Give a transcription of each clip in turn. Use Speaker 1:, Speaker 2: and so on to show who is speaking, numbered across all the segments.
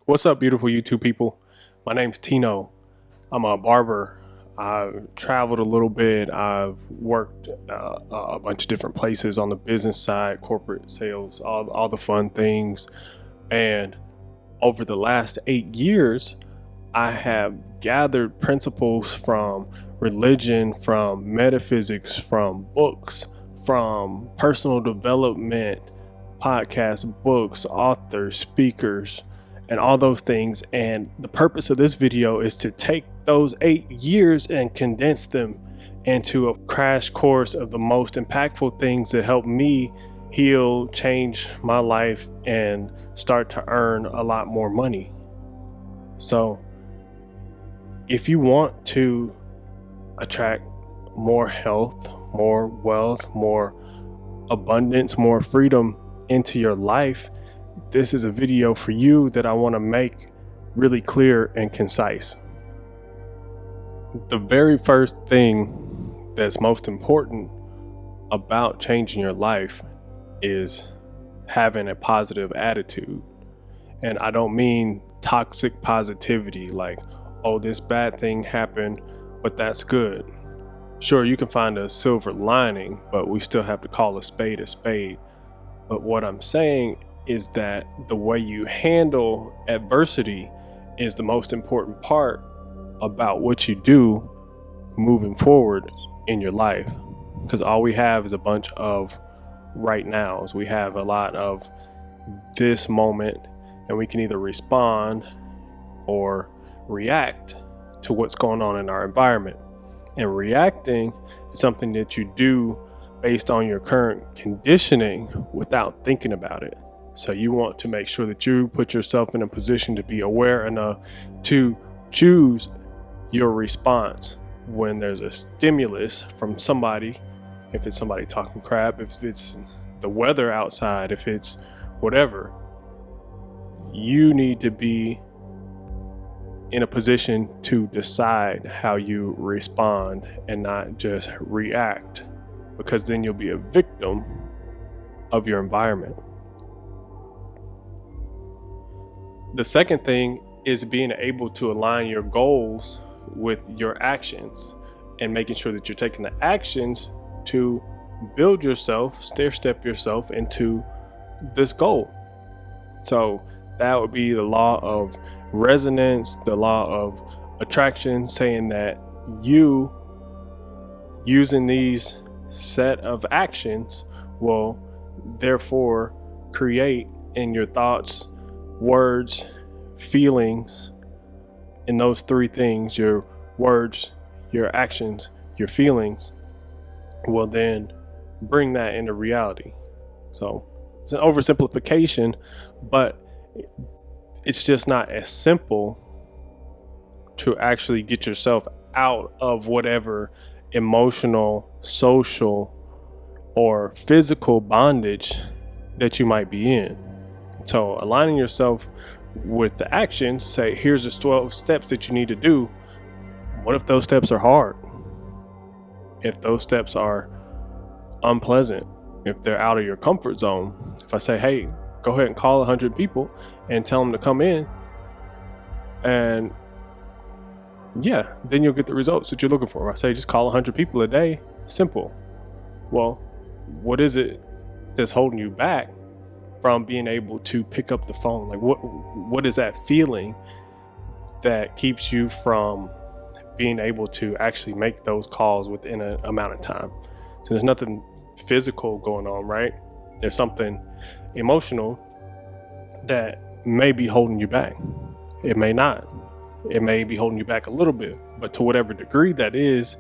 Speaker 1: What's up, beautiful YouTube people? My name's Tino. I'm a barber. I've traveled a little bit. I've worked a bunch of different places on the business side, corporate sales, all the fun things. And over the last 8 years, I have gathered principles from religion, from metaphysics, from books, from personal development, podcasts, books, authors, speakers, and all those things. And the purpose of this video is to take those 8 years and condense them into a crash course of the most impactful things that helped me heal, change my life, and start to earn a lot more money. So if you want to attract more health, more wealth, more abundance, more freedom into your life, this is a video for you that I want to make really clear and concise. The very first thing that's most important about changing your life is having a positive attitude. And I don't mean toxic positivity, like, oh, this bad thing happened, but that's good. Sure, you can find a silver lining, but we still have to call a spade a spade. But what I'm saying is that the way you handle adversity is the most important part about what you do moving forward in your life. Because all we have is a bunch of right nows. We have a lot of this moment, and we can either respond or react to what's going on in our environment. And reacting is something that you do based on your current conditioning without thinking about it. So you want to make sure that you put yourself in a position to be aware enough to choose your response when there's a stimulus from somebody. If it's somebody talking crap, if it's the weather outside, if it's whatever, you need to be in a position to decide how you respond and not just react, because then you'll be a victim of your environment. The second thing is being able to align your goals with your actions and making sure that you're taking the actions to build yourself, stair-step yourself into this goal. So that would be the law of resonance, the law of attraction, saying that you using these set of actions will therefore create in your thoughts, words, feelings, in those three things, your words, your actions, your feelings, will then bring that into reality. So it's an oversimplification, but it's just not as simple to actually get yourself out of whatever emotional, social, or physical bondage that you might be in. So aligning yourself with the actions, say, here's the 12 steps that you need to do. What if those steps are hard? If those steps are unpleasant, if they're out of your comfort zone, if I say, hey, go ahead and call 100 people and tell them to come in, and yeah, then you'll get the results that you're looking for. I say, just call 100 people a day. Simple. Well, what is it that's holding you back from being able to pick up the phone? Like, what is that feeling that keeps you from being able to actually make those calls within an amount of time? So there's nothing physical going on, right? There's something emotional that may be holding you back. It may not. It may be holding you back a little bit, but to whatever degree that is,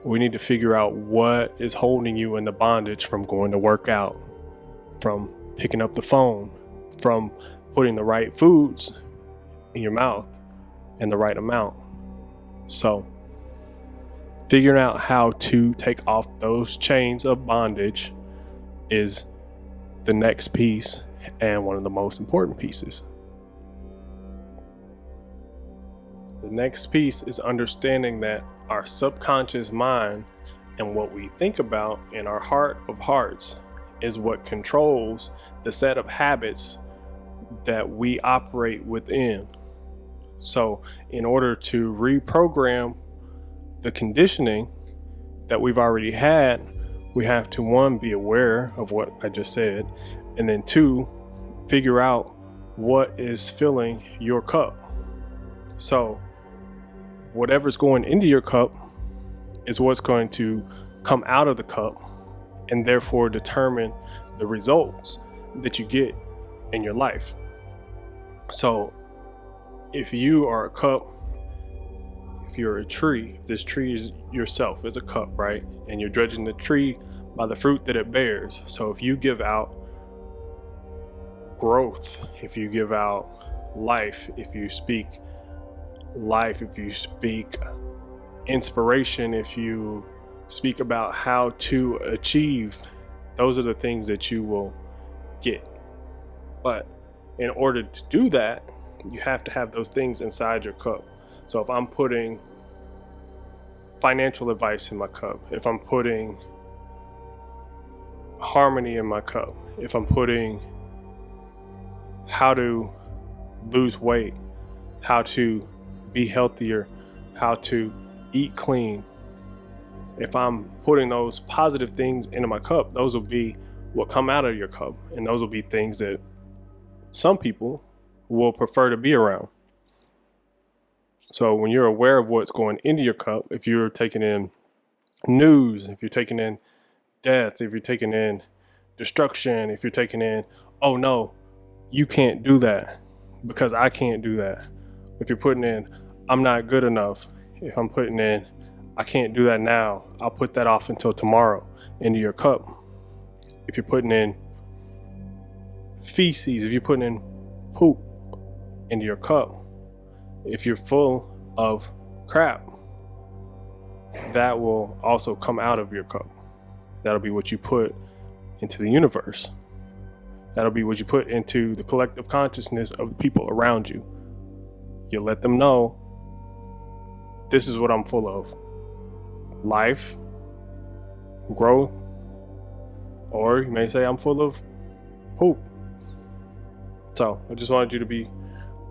Speaker 1: we need to figure out what is holding you in the bondage from going to work out, from picking up the phone, from putting the right foods in your mouth in the right amount. So figuring out how to take off those chains of bondage is the next piece, and one of the most important pieces. The next piece is understanding that our subconscious mind and what we think about in our heart of hearts is what controls the set of habits that we operate within. So in order to reprogram the conditioning that we've already had, we have to, one, be aware of what I just said, and then two, figure out what is filling your cup. So whatever's going into your cup is what's going to come out of the cup, and therefore determine the results that you get in your life. So if you are a cup, if you're a tree, this tree is yourself as a cup, right? And you're judging the tree by the fruit that it bears. So if you give out growth, if you give out life, if you speak life, if you speak inspiration, if you speak about how to achieve, those are the things that you will get. But in order to do that, you have to have those things inside your cup. So if I'm putting financial advice in my cup, if I'm putting harmony in my cup, if I'm putting how to lose weight, how to be healthier, how to eat clean, if I'm putting those positive things into my cup, those will be what come out of your cup. And those will be things that some people will prefer to be around. So when you're aware of what's going into your cup, if you're taking in news, if you're taking in death, if you're taking in destruction, if you're taking in, oh no, you can't do that because I can't do that. If you're putting in, I'm not good enough. If I'm putting in, I can't do that now, I'll put that off until tomorrow, into your cup. If you're putting in feces, if you're putting in poop into your cup, if you're full of crap, that will also come out of your cup. That'll be what you put into the universe. That'll be what you put into the collective consciousness of the people around you. You'll let them know, this is what I'm full of. Life, growth, or you may say I'm full of poop. So I just wanted you to be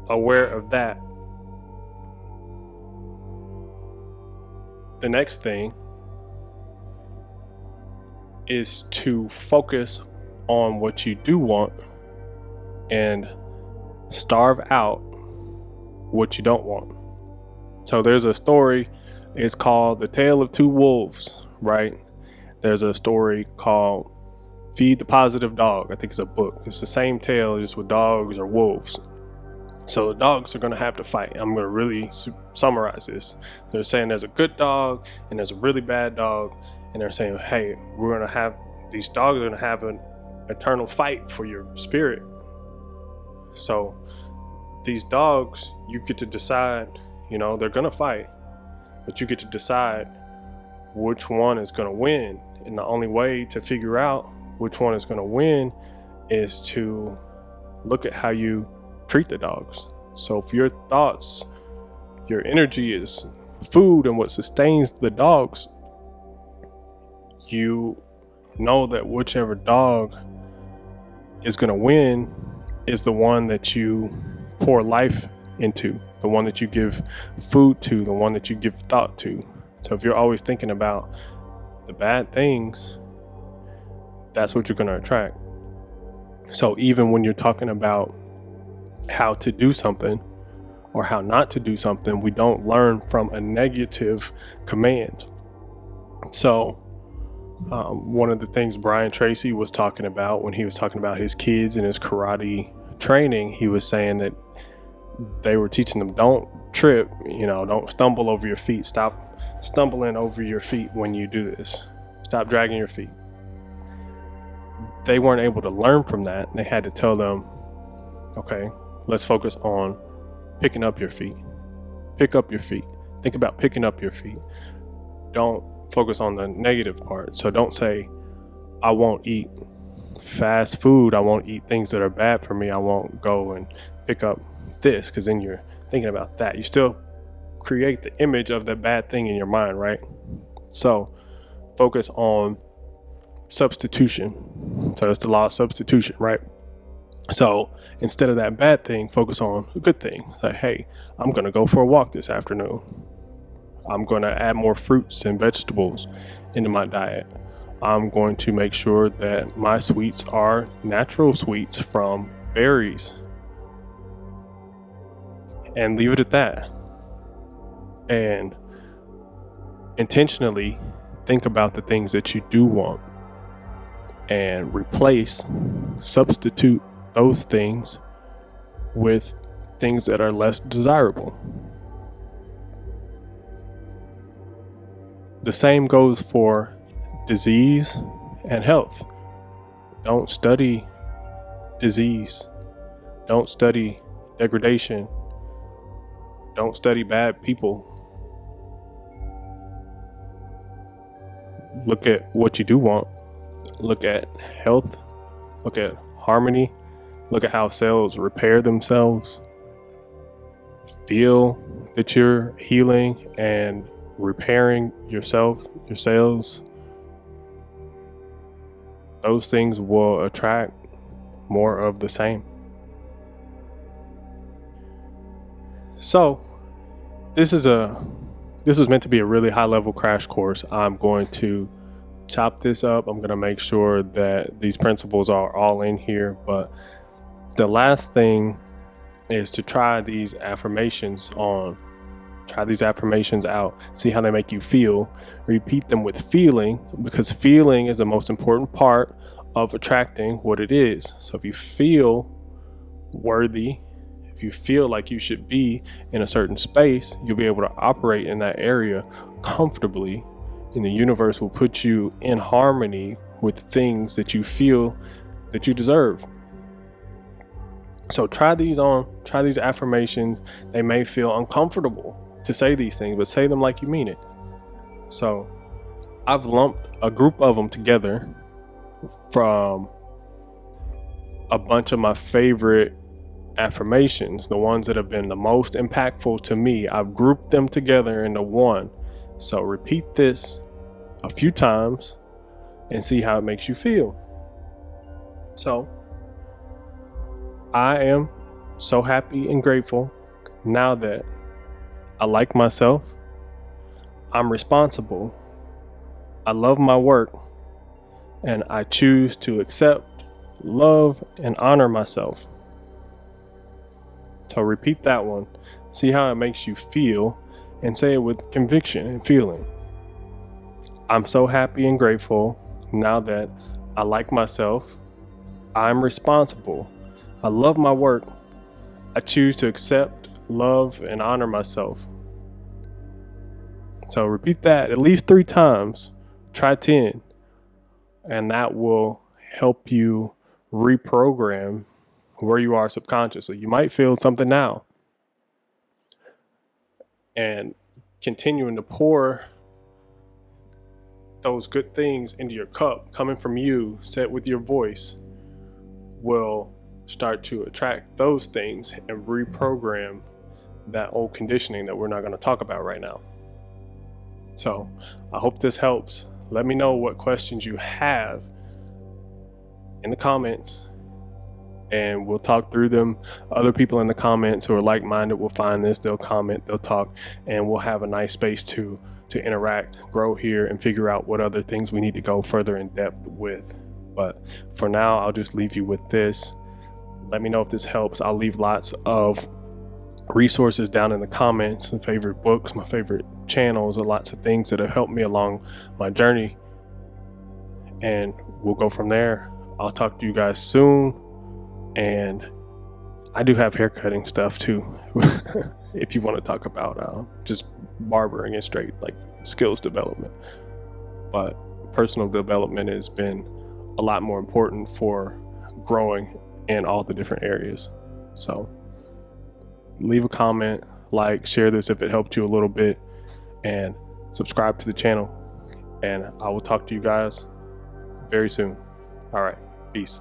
Speaker 1: aware of that. The next thing is to focus on what you do want and starve out what you don't want. So there's a story, it's called The Tale of Two Wolves, right? There's a story called Feed the Positive Dog. I think it's a book. It's the same tale, just with dogs or wolves. So the dogs are going to have to fight. I'm going to really summarize this. They're saying there's a good dog and there's a really bad dog. And they're saying, hey, these dogs are going to have an eternal fight for your spirit. So these dogs, you get to decide, they're going to fight, but you get to decide which one is going to win. And the only way to figure out which one is going to win is to look at how you treat the dogs. So if your thoughts, your energy is food and what sustains the dogs, you know that whichever dog is going to win is the one that you pour life into, the one that you give food to, the one that you give thought to. So if you're always thinking about the bad things, that's what you're going to attract. So even when you're talking about how to do something or how not to do something, we don't learn from a negative command. So one of the things Brian Tracy was talking about when he was talking about his kids and his karate training, he was saying that they were teaching them, don't trip, don't stumble over your feet. Stop stumbling over your feet when you do this. Stop dragging your feet. They weren't able to learn from that. They had to tell them, okay, let's focus on picking up your feet. Pick up your feet. Think about picking up your feet. Don't focus on the negative part. So don't say, I won't eat fast food. I won't eat things that are bad for me. I won't go and pick up this, because then you're thinking about that. You still create the image of the bad thing in your mind, right? So focus on substitution. So it's the law of substitution, right? So instead of that bad thing, focus on a good thing. Like, hey, I'm going to go for a walk this afternoon. I'm going to add more fruits and vegetables into my diet. I'm going to make sure that my sweets are natural sweets from berries. And leave it at that. And intentionally think about the things that you do want and substitute those things with things that are less desirable. The same goes for disease and health. Don't study disease. Don't study degradation. Don't study bad people. Look at what you do want. Look at health. Look at harmony. Look at how cells repair themselves. Feel that you're healing and repairing yourself, your cells. Those things will attract more of the same. So, this was meant to be a really high level crash course. I'm going to chop this up. I'm going to make sure that these principles are all in here. But the last thing is to try these affirmations on. Try these affirmations out. See how they make you feel. Repeat them with feeling, because feeling is the most important part of attracting what it is. So if you feel worthy, if you feel like you should be in a certain space, you'll be able to operate in that area comfortably, and the universe will put you in harmony with things that you feel that you deserve. So try these affirmations. They may feel uncomfortable to say these things, but say them like you mean it. So I've lumped a group of them together from a bunch of my favorite affirmations, the ones that have been the most impactful to me. I've grouped them together into one. So repeat this a few times and see how it makes you feel. So, I am so happy and grateful now that I like myself. I'm responsible. I love my work. And I choose to accept, love, and honor myself. So repeat that one. See how it makes you feel, and say it with conviction and feeling. I'm so happy and grateful now that I like myself. I'm responsible. I love my work. I choose to accept, love, and honor myself. So repeat that at least 3 times. Try 10. And that will help you reprogram where you are subconsciously. You might feel something now. And continuing to pour those good things into your cup coming from you, said with your voice, will start to attract those things and reprogram that old conditioning that we're not going to talk about right now. So I hope this helps. Let me know what questions you have in the comments, and we'll talk through them. Other people in the comments who are like-minded will find this, they'll comment, they'll talk, and we'll have a nice space to interact, grow here, and figure out what other things we need to go further in depth with. But for now, I'll just leave you with this. Let me know if this helps. I'll leave lots of resources down in the comments, my favorite books, my favorite channels, and lots of things that have helped me along my journey. And we'll go from there. I'll talk to you guys soon. And I do have haircutting stuff too. If you want to talk about just barbering and straight, like skills development. But personal development has been a lot more important for growing in all the different areas. So leave a comment, like, share this if it helped you a little bit, and subscribe to the channel. And I will talk to you guys very soon. All right, peace.